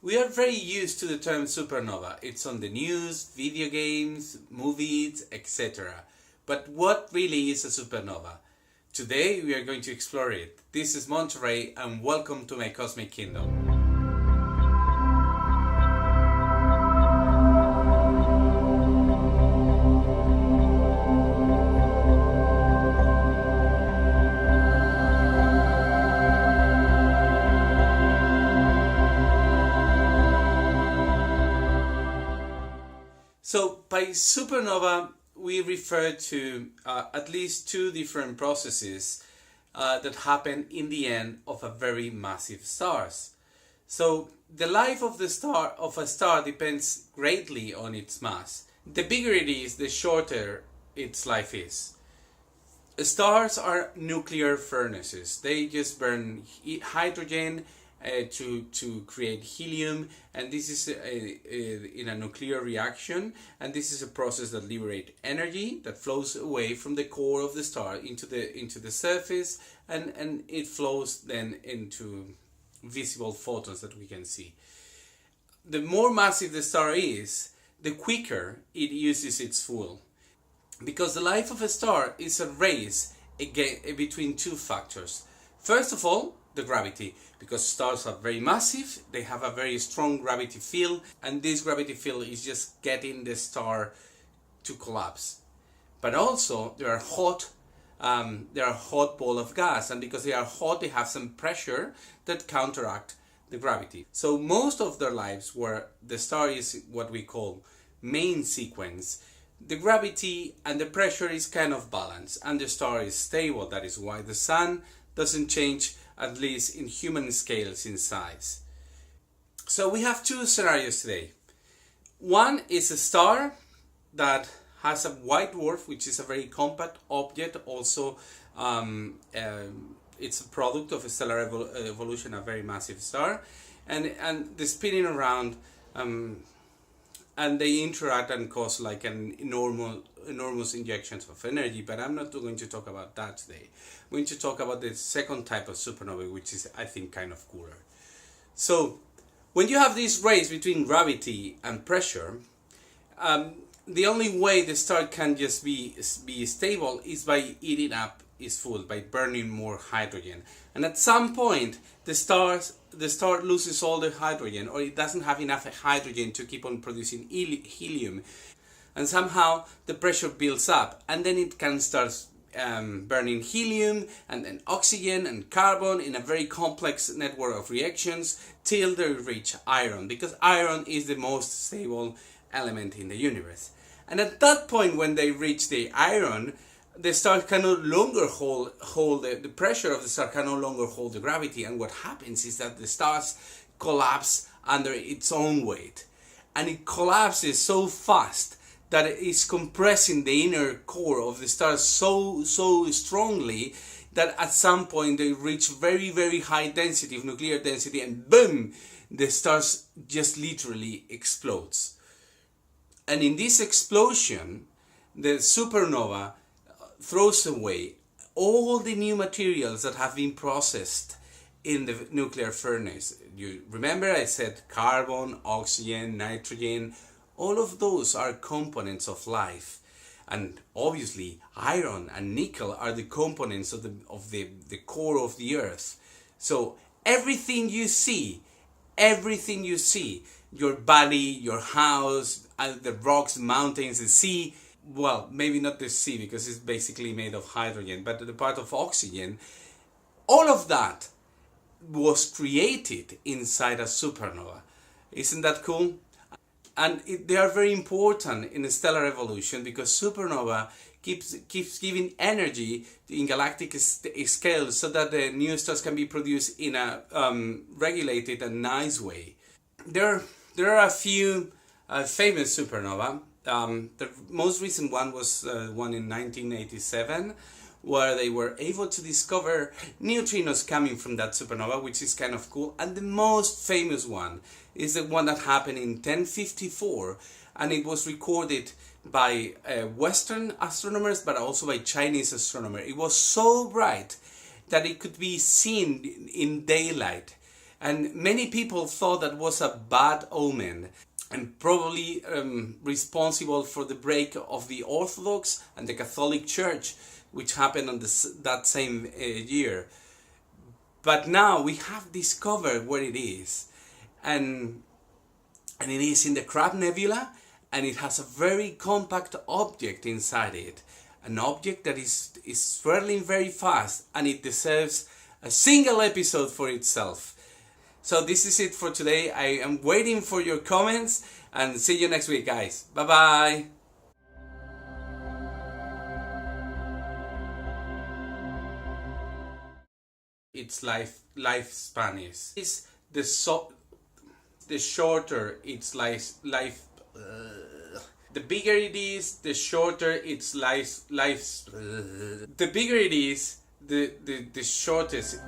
We are very used to the term supernova. It's on the news, video games, movies, etc. But what really is a supernova? Today we are going to explore it. This is Monterey and welcome to my cosmic kingdom. So by supernova we refer to at least two different processes that happen in the end of a very massive stars. So the life of a star depends greatly on its mass. The bigger it is, the shorter its life is. Stars are nuclear furnaces. They just burn hydrogen to create helium, and this is in a nuclear reaction, and this is a process that liberates energy that flows away from the core of the star into the surface, and it flows then into visible photons that we can see. The more massive the star is, the quicker it uses its fuel, because the life of a star is a race between two factors. First of all, the gravity, because stars are very massive, they have a very strong gravity field, and this gravity field is just getting the star to collapse. But also they are hot ball of gas, and because they are hot, they have some pressure that counteract the gravity. So most of their lives, where the star is what we call main sequence, the gravity and the pressure is kind of balanced, and the star is stable. That is why the sun doesn't change, at least in human scales, in size. So we have two scenarios today. One is a star that has a white dwarf, which is a very compact object. Also, it's a product of a stellar evolution, a very massive star, and they're spinning around, and they interact and cause like an enormous injections of energy. But I'm not going to talk about that today. I'm going to talk about the second type of supernova, which is, I think, kind of cooler. So when you have this race between gravity and pressure, the only way the star can just be stable is by eating up its food, by burning more hydrogen. And at some point the star loses all the hydrogen, or it doesn't have enough hydrogen to keep on producing helium, and somehow the pressure builds up, and then it can start burning helium and then oxygen and carbon in a very complex network of reactions till they reach iron, because iron is the most stable element in the universe. And at that point, when they reach the iron, the star can no longer hold the pressure of the star can no longer hold the gravity, and what happens is that the stars collapse under its own weight, and it collapses so fast that it is compressing the inner core of the star so strongly that at some point they reach very, very high density of nuclear density, and boom, the star just literally explodes. And in this explosion, the supernova throws away all the new materials that have been processed in the nuclear furnace. You remember I said carbon, oxygen, nitrogen, all of those are components of life. And obviously iron and nickel are the components of the core of the earth. So everything you see, your body, your house, the rocks, mountains, the sea, well, maybe not the sea because it's basically made of hydrogen, but the part of oxygen, all of that was created inside a supernova. Isn't that cool? And they are very important in stellar evolution, because supernova keeps giving energy in galactic scale so that the new stars can be produced in a regulated and nice way. There are a few famous supernova. The most recent one was one in 1987, where they were able to discover neutrinos coming from that supernova, which is kind of cool. And the most famous one is the one that happened in 1054, and it was recorded by Western astronomers, but also by Chinese astronomers. It was so bright that it could be seen in daylight. And many people thought that was a bad omen and probably responsible for the break of the Orthodox and the Catholic Church, which happened on that same year. But now we have discovered where it is, and it is in the Crab Nebula, and it has a very compact object inside it, an object that is swirling very fast, and it deserves a single episode for itself. So this is it for today. I am waiting for your comments, and see you next week, guys. Bye bye. Its lifespan is the shorter its life. The bigger it is, the shorter its life. The bigger it is, the shortest.